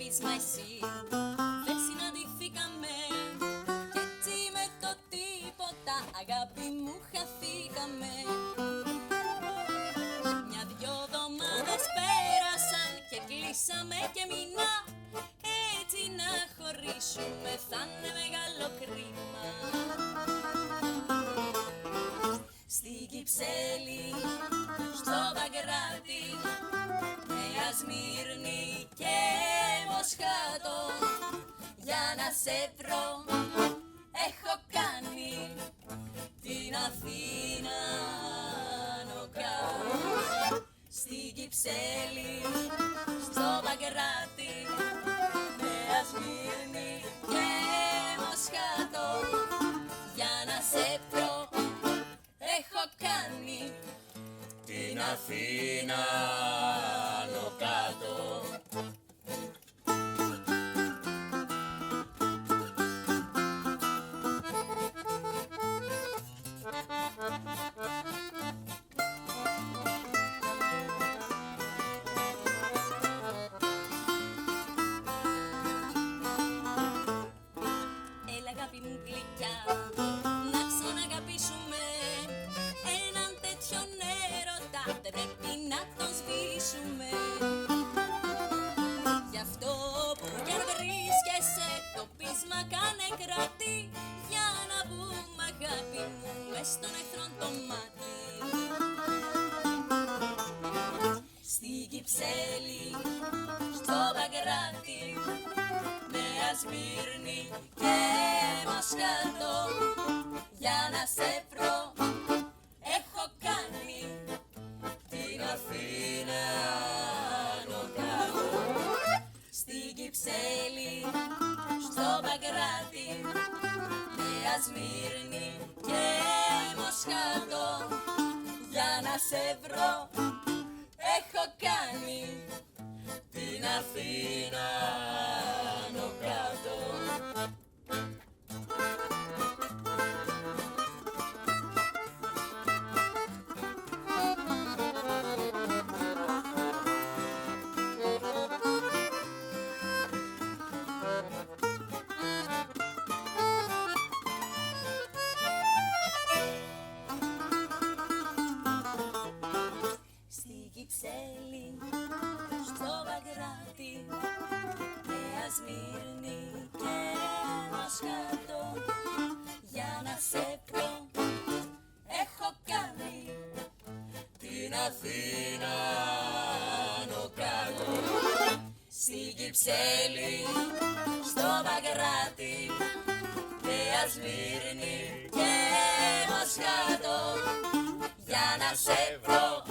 πεις μα εσύ. Δεν συναντηθήκαμε κι έτσι με το τίποτα, αγάπη μου, χαθήκαμε. Μια-δυο εβδομάδες πέρασαν και κλείσαμε και μήνα. Έτσι να χωρίσουμε θα είναι μεγάλο κρίμα. Στην Κυψέλη, στο Παγκράτη, Νέα Σμύρνη και Μοσχάτο, για να σε βρω έχω κάνει την Αθήνα άνω κάτω. Στην Κυψέλη, στο Παγκράτη, Νέα Σμύρνη και Μοσχάτο, για να σε βρω έχω κάνει την Αθήνα άνω κάτω. Έλα αγάπη μου γλυκιά, να ξαναγαπήσουμε. Έναν τέτοιον έρωτα δεν πρέπει να τον σβήσουμε. Γι' αυτό που κι αν βρίσκεσαι το πείσμα κάνε κράτη, για να βγούμε αγάπη μου μες στον εχθρόν το μάτι. Στην Κυψέλη, στο Παγκράτη, Νέα Σμύρνη και Μοσχάτο, για να σε βρω έχω κάνει την Αθήνα άνω κάτω. Στην Κυψέλη, στο Παγκράτη, Νέα Σμύρνη και Μοσχάτο, για να σε βρω έχω κάνει την Αθήνα άνω κάτω. Στην Κυψέλη, στο Παγκράτη, Νέα Σμύρνη και Μοσχάτο, για να σε βρω έχω κάνει την Αθήνα άνω κάτω. Στην Κυψέλη, στο Παγκράτη, Νέα Σμύρνη και Μοσχάτο, για να σε βρω